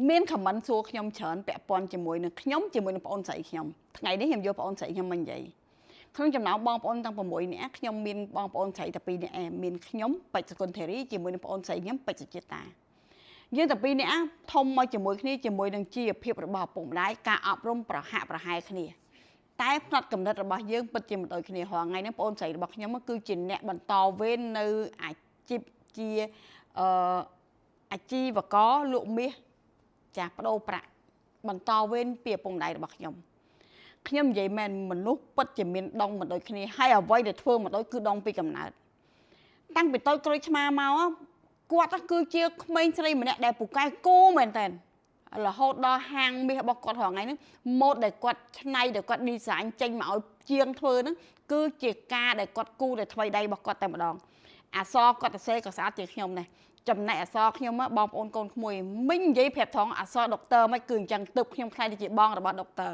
មានខមមិនសួរខ្ញុំច្រើនពាក់ព័ន្ធជាមួយនឹងខ្ញុំជាមួយនឹងបងអូនស្រីខ្ញុំថ្ងៃនេះខ្ញុំយកបងអូនស្រីខ្ញុំមកនិយាយក្នុងចំណោមបងប្អូនទាំង6នាក់ខ្ញុំមានបងប្អូនស្រីតែ2នាក់ឯងមានខ្ញុំបច្ចុប្បន្នធារីជាមួយនឹងបងអូនស្រីខ្ញុំបច្ចុប្បន្នតាយើងតែ2នាក់ធំមកជាមួយគ្នាជាមួយនឹងជីវភាពរបស់ឪពុកម្ដាយការអប់រំប្រហាក់ប្រហែលគ្នាតែផ្នត់កំណត់របស់យើងពិតជាមិនដូចគ្នារាល់ថ្ងៃនេះបងអូនស្រីរបស់ខ្ញុំគឺជាអ្នកបន្តវេននៅអាជីពជាអាជីវករលក់មាសចាស់បដូរប្រាក់បន្តវេនពីឪពុកម្ដាយរបស់ខ្ញុំនិយាយមែនមនុស្សពិតជាមានដងមិនដូចគ្នាហើយអ្វីដែលធ្វើមិនដូចគឺដងពីកំណើតតាំងពីតូចក្រូចឆ្មាមកគាត់គឺជាក្មេងស្រីម្នាក់ដែលពូកែគូមែនតើរហូតដល់ហាងមាសរបស់គាត់រាល់ថ្ងៃហ្នឹងម៉ូដដែលគាត់ច្នៃដែលគាត់ design ចេញមកឲ្យជាងធ្វើហ្នឹងគឺជាការដែលគាត់គូដែលថ្មីដៃរបស់គាត់តែម្ដងអក្សរគាត់សរសេរក៏ស្អាតជាងខ្ញុំដែរចំណែកអក្សរខ្ញុំបងប្អូនកូនក្មួយមិញនិយាយប្រាប់ថងអក្សរដុកទ័រមិនគឺអញ្ចឹងទើបខ្ញុំខ្លាចទៅជាបងរបស់ដុកទ័រ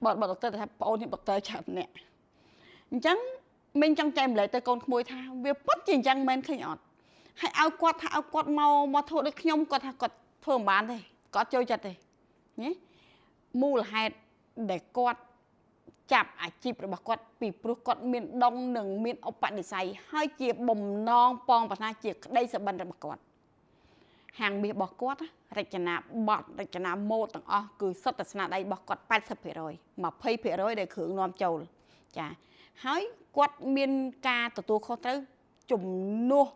បងដុកទ័រថាប្អូនខ្ញុំដុកទ័រច្រើនអ្នកអញ្ចឹងមិញចង់ចែកម្លែកទៅកូនក្មួយថាវាពិតជាអញ្ចឹងមែនឃើញអត់ហើយឲ្យគាត់ថាឲ្យគាត់មកធ្វើដូចខ្ញុំគាត់ថាគាត់ធ្វើមិនបានទេគាត់ចូលចិត្តទេណាមូលហេតុដែលគាត់ចាប់អាជីពរបស់គាត់ពីព្រោះគាត់មានដងនិងមានឧបនិស្ស័យហើយជាបំណងប៉ងប្រាថ្នាជាក្តីសុបិនរបស់គាត់ហាងមាសរបស់គាត់រចនាបថរចនាម៉ូដទាំងអស់គឺសុទ្ធតែស្នាដៃរបស់គាត់ 80% 20% ដែលគ្រឿងនាំចូលចាហើយគាត់មានការទទួលខុសត្រូវជំនួស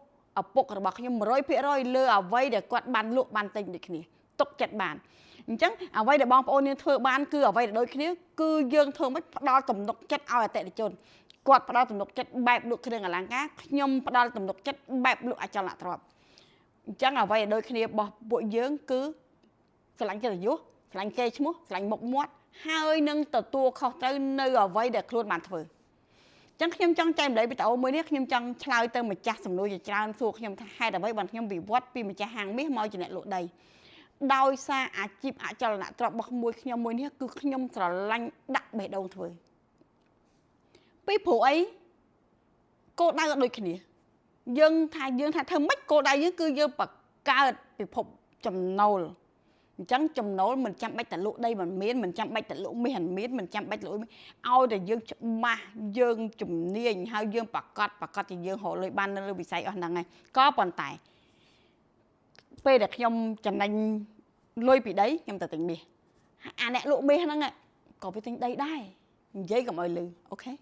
ឪពុករបស់ខ្ញុំ 100% លើអ្វីដែលគាត់បានលក់បានទិញដូចគ្នាទុកចិត្តបានអញ្ចឹងអ្វីដែលបងប្អូនយើងធ្វើបានគឺអ្វីដែលដូចគ្នាគឺយើងធ្វើមិនផ្ដល់ទំនុកចិត្តឲ្យអតិថិជនគាត់ផ្ដល់ទំនុកចិត្តបែបលក់គ្រឿងអលង្ការខ្ញុំផ្ដល់ទំនុកចិត្តបែបលក់អចលនទ្រព្យអញ្ចឹងអ្វីដែលដូចគ្នារបស់ពួកយើងគឺស្រឡាញ់កិត្តិយសស្រឡាញ់កេរ្តិ៍ឈ្មោះស្រឡាញ់មុខមាត់ហើយនឹងទទួលខុសត្រូវនៅអ្វីដែលខ្លួនបានធ្វើអញ្ចឹងខ្ញុំចង់ចែកម្លែកវីដេអូមួយនេះខ្ញុំចង់ឆ្លើយទៅម្ចាស់សំណួរជាច្រើនសួរខ្ញុំថាហេតុអ្វីបានខ្ញុំវិវត្តពីម្ចាស់ហាងមាសមកជាអ្នកលក់ដីដោយសារអាជីពអចលនទ្រព្យរបស់ខ្ញុំមួយនេះគឺខ្ញុំស្រឡាញ់ដាក់បេះដូងធ្វើពីព្រោះអីគោលដៅអត់ដូចគ្នាយើងថាធ្វើម៉េចគោលដៅយើងគឺយើងបង្កើតពិភពចំណូលអញ្ចឹងចំណូលមិនចាំបាច់តែលក់ដីមិនចាំបាច់តែលក់មាសមិនចាំបាច់លក់ឲ្យតែយើងច្បាស់យើងជំនាញហើយយើងប្រកាសជាយើងរកលុយបាននៅលើវិស័យអស់ហ្នឹងហើយក៏ប៉ុន្តែពេលដែលខ្ញុំចំណេញលុយពីដីខ្ញុំទៅទិញមាសអាអ្នកលក់មាសហ្នឹងក៏វាទិញដីដែរនិយាយកុំឲ្យលឺអូខេ